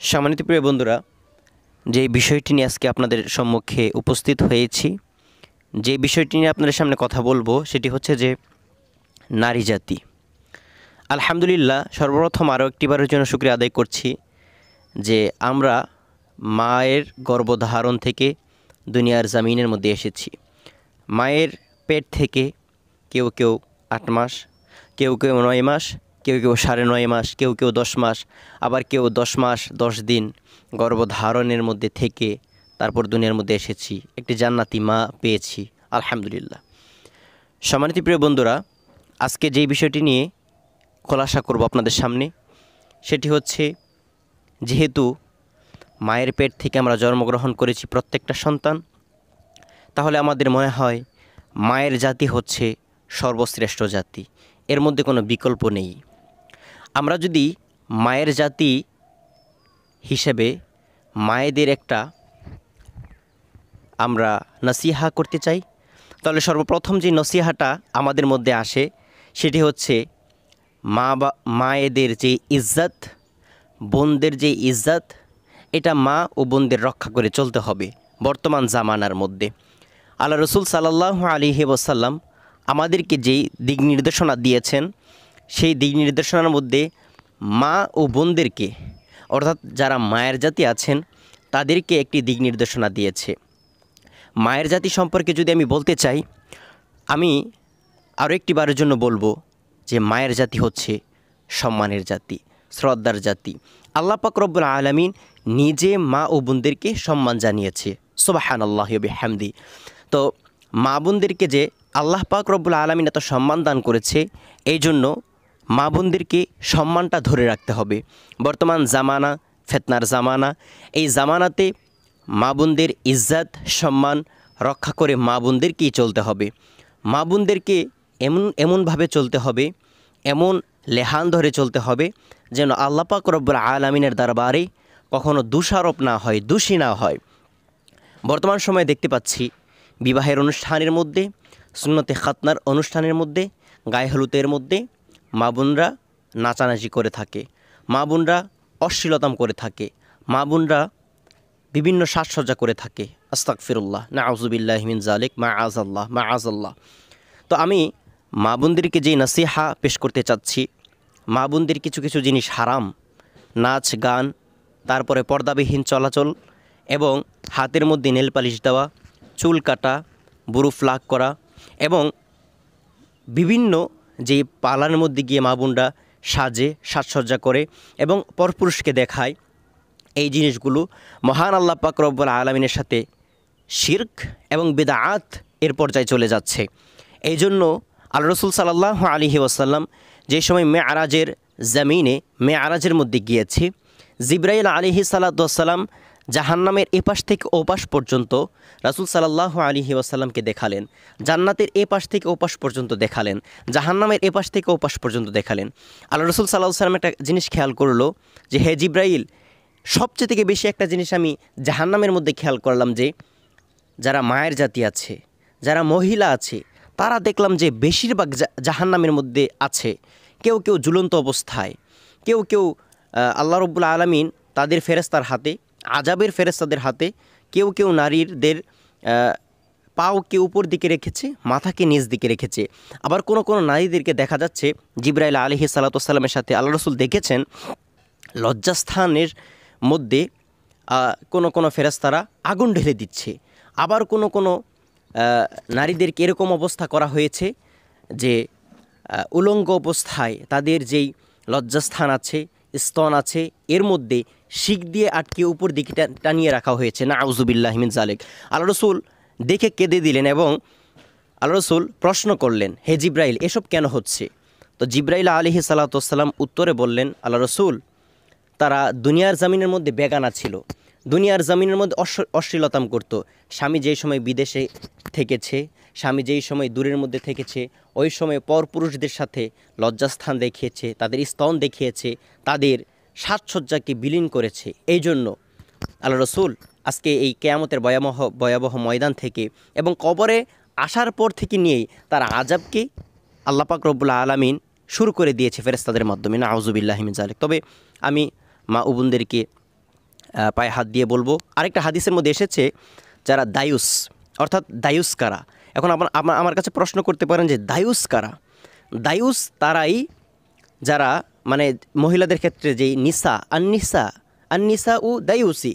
সম্মানিত প্রিয় বন্ধুরা, যে বিষয়টি নিয়ে আজকে আপনাদের সম্মুখে উপস্থিত হয়েছি, যে বিষয়টি নিয়ে আপনাদের সামনে কথা বলবো সেটি হচ্ছে যে নারী জাতি। আলহামদুলিল্লাহ, সর্বপ্রথম আরও একটিবারের জন্য শুকরিয়া আদায় করছি যে আমরা মায়ের গর্ভধারণ থেকে দুনিয়ার জামিনের মধ্যে এসেছি। মায়ের পেট থেকে কেউ কেউ 8 মাস, কেউ কেউ 9 মাস, কেউ কেউ 9.5 মাস, কেউ কেউ 10 মাস, আবার কেউ 10 মাস 10 দিন গর্ভধারণের মধ্যে থেকে তারপর দুনিয়ার মধ্যে এসেছি, একটি জান্নাতি মা পেয়েছি আলহামদুলিল্লাহ। সম্মানিত প্রিয় বন্ধুরা, আজকে যেই বিষয়টি নিয়ে খোলাসা করব আপনাদের সামনে সেটি হচ্ছে, যেহেতু মায়ের পেট থেকে আমরা জন্মগ্রহণ করেছি প্রত্যেকটা সন্তান, তাহলে আমাদের মনে হয় মায়ের জাতি হচ্ছে সর্বশ্রেষ্ঠ জাতি, এর মধ্যে কোনো বিকল্প নেই। আমরা যদি মায়ের জাতি হিসেবে মায়েদের একটা আমরা নসিহা করতে চাই, তাহলে সর্বপ্রথম যে নসিহাটা আমাদের মধ্যে আসে সেটি হচ্ছে মায়েদের যে ইজ্জত, বোনদের যে ইজ্জত, এটা মা ও বোনদের রক্ষা করে চলতে হবে। বর্তমান জামানার মধ্যে আল্লাহ রসুল সাল্লাল্লাহু আলাইহি ওয়াসাল্লাম আমাদেরকে যেই দিক নির্দেশনা দিয়েছেন, সেই দিক নির্দেশনার মধ্যে মা ও বোনদেরকে, অর্থাৎ যারা মায়ের জাতি আছেন তাদেরকে একটি দিক নির্দেশনা দিয়েছে। মায়ের জাতি সম্পর্কে যদি আমি বলতে চাই, আমি আরও একটিবারের জন্য বলবো যে মায়ের জাতি হচ্ছে সম্মানের জাতি, শ্রদ্ধার জাতি। আল্লাহ পাক রব্বুল আলামিন নিজে মা ও বোনদেরকে সম্মান জানিয়েছে, সুবহানাল্লাহি ওয়া বিহামদি। তো মা বোনদেরকে যে আল্লাহ পাক রব্বুল আলামিন এত সম্মান দান করেছে, এই জন্য মা বোনদেরকে সম্মানটা ধরে রাখতে হবে। বর্তমান জামানা ফিতনার জামানা, এই জামানাতে মা বোনদের ইজ্জত সম্মান রক্ষা করে মা বোনদেরকেই চলতে হবে। মা বোনদেরকে এমনভাবে চলতে হবে, এমন লেহান ধরে চলতে হবে যেন আল্লাহ পাক রব্বুল আলামিনের দরবারে কখনো দোষারোপ না হয়, দোষী না হয়। বর্তমান সময়ে দেখতে পাচ্ছি বিবাহের অনুষ্ঠানের মধ্যে, সুন্নতে খাতনার অনুষ্ঠানের মধ্যে, গায়ে হলুদের মধ্যে মা বোনরা নাচানাচি করে থাকে, মা বোনরা অশ্লীলতাম করে থাকে, মা বোনরা বিভিন্ন সাজসজ্জা করে থাকে। আস্তাগফিরুল্লাহ, নাউযুবিল্লাহি মিন যালিক, মাআযাল্লাহ। তো আমি মা বোনদেরকে যেই নসিহা পেশ করতে চাচ্ছি, মা বোনদের কিছু কিছু জিনিস হারাম, নাচ গান, তারপরে পর্দাবিহীন চলাচল এবং হাতের মধ্যে নেল পালিশ দেওয়া, চুল কাটা, বুরু ফ্লাক করা এবং বিভিন্ন যে পালার মধ্যে গিয়ে মা বোনরা সাজসজ্জা করে এবং পরপুরুষকে দেখায়, এই জিনিসগুলো মহান আল্লাহ পাক রব্বুল আলামিনের সাথে শিরক এবং বিদআত এর পর্যায়ে চলে যাচ্ছে। এই জন্য আল্লাহ রসুল সাল্লাল্লাহু আলাইহি ওয়াসাল্লাম যে সময় মেআরাজের মধ্যে গিয়েছে, জিবরাইল আলাইহিস সালাতু ওয়াসসালাম জাহান্নামের এপাশ থেকে ওপাশ পর্যন্ত রাসূল সাল্লাল্লাহু আলাইহি ওয়াসাল্লামকে দেখালেন, জান্নাতের এপাশ থেকে ওপাশ পর্যন্ত দেখালেন, জাহান্নামের এপাশ থেকে ওপাশ পর্যন্ত দেখালেন। আল্লাহ রসুল সাল্লাল্লাহু আলাইহি ওয়াসাল্লাম একটা জিনিস খেয়াল করলো যে, হে জিবরাইল, সবচেয়ে থেকে বেশি একটা জিনিস আমি জাহান্নামের মধ্যে খেয়াল করলাম যে যারা মায়ের জাতি আছে, যারা মহিলা আছে, তারা দেখলাম যে বেশিরভাগ জাহান্নামের মধ্যে আছে। কেউ কেউ ঝুলন্ত অবস্থায়, কেউ কেউ আল্লাহ রব্বুল আলামিন তাদের ফেরেশতার হাতে, আযাবের ফেরেশতাদের হাতে, কেউ কেউ নারীদের পাওকে উপর দিকে রেখেছে, মাথাকে নিচ দিকে রেখেছে। আবার কোনো কোনো নারীদেরকে দেখা যাচ্ছে, জিবরাইল আলাইহিস সালাতু ওয়াসসালামের সাথে আল্লাহ রসুল দেখেছেন লজ্জাস্থানের মধ্যে কোনো কোনো ফেরেশতারা আগুন ঢেলে দিচ্ছে। আবার কোনো কোনো নারীদেরকে এরকম অবস্থা করা হয়েছে যে উলঙ্গ অবস্থায় তাদের যেই লজ্জাস্থান আছে, স্তন আছে, এর মধ্যে শিক দিয়ে আটকে উপর দিকে টানিয়ে রাখা হয়েছে। নাউযুবিল্লাহি মিন যালিক। আল্লাহ রসুল দেখে কেঁদে দিলেন এবং আল্লাহ রসুল প্রশ্ন করলেন, হে জিবরাইল, এসব কেন হচ্ছে? তো জিবরাইল আলাইহিস সালাতু ওয়াসসালাম উত্তরে বললেন, আল্লাহ রসুল, তারা দুনিয়ার জমিনের মধ্যে বেগানা ছিল, দুনিয়ার জমিনের মধ্যে অশ্লীলতাম করত। স্বামী যেই সময় বিদেশে থেকেছে, স্বামী যেই সময় দূরের মধ্যে থেকেছে, ওই সময় পরপুরুষদের সাথে লজ্জাস্থান দেখিয়েছে, তাদের স্তন দেখিয়েছে, তাদের সাজসজ্জাকে বিলীন করেছে। এই জন্য আল্লাহ রসুল আজকে এই কিয়ামতের ভয়াবহ ময়দান থেকে এবং কবরে আসার পর থেকে নিয়েই তার আযাবকে আল্লাহ পাক রব্বুল আলামিন শুরু করে দিয়েছে ফেরেশতাদের মাধ্যমে। নাউযুবিল্লাহি মিন যালিক। তবে আমি মা ও বোনদেরকে পায়ে হাত দিয়ে বলবো। আরেকটা হাদিসের মধ্যে এসেছে যারা দায়ুস, অর্থাৎ দায়ুস কারা। এখন আমার কাছে প্রশ্ন করতে পারেন যে দায়ুস কারা? দায়ুস তারাই যারা মানে মহিলাদের ক্ষেত্রে যেই আন্নিসা ও দায়ুসি,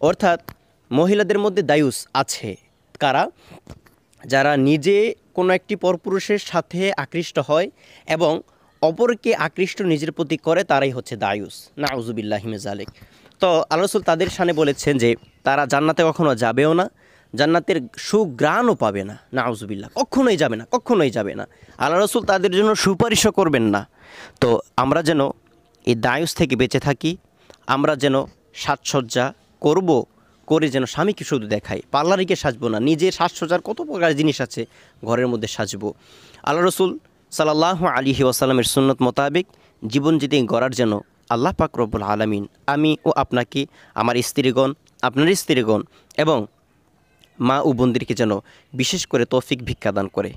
অর্থাৎ মহিলাদের মধ্যে দায়ুস আছে কারা? যারা নিজে কোনো একটি পরপুরুষের সাথে আকৃষ্ট হয় এবং অপরকে আকৃষ্ট নিজের প্রতি করে, তারাই হচ্ছে দায়ুস। নাউজুবিল্লাহি মিন যালিক। তো আল্লাহ রাসূল তাদের শানে বলেছেন যে তারা জান্নাতে কখনো যাবেও না, জান্নাতের সুঘ্রাণও পাবে না। নাউজুবিল্লাহ, কখনোই যাবে না, কখনোই যাবে না। আল্লাহ রাসূল তাদের জন্য সুপারিশও করবেন না। তো আমরা যেন এই দায়ুস থেকে বেঁচে থাকি, আমরা যেন সাজসজ্জা করে যেন স্বামীকে শুধু দেখাই, পার্লারে গিয়ে সাজবো না। নিজের সাজসজ্জার কত প্রকার জিনিস আছে, ঘরের মধ্যে সাজবো। আল্লাহ রসুল সাল্লাল্লাহু আলাইহি ওয়াসাল্লামের সুন্নত মোতাবেক জীবন যদি গড়ার জন্য আল্লাহ পাক রব্বুল আলামিন আমি ও আপনাকে, আমার স্ত্রীগণ, আপনার স্ত্রীগণ এবং মা ও বোনদেরকে যেন বিশেষ করে তৌফিক ভিক্ষাদান করে।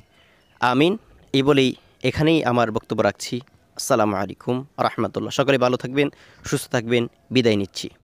আমিন। এই বলেই এখানেই আমার বক্তব্য রাখছি। আসসালামু আলাইকুম রাহমাতুল্লাহ। সকলে ভালো থাকবেন, সুস্থ থাকবেন, বিদায় নিচ্ছি।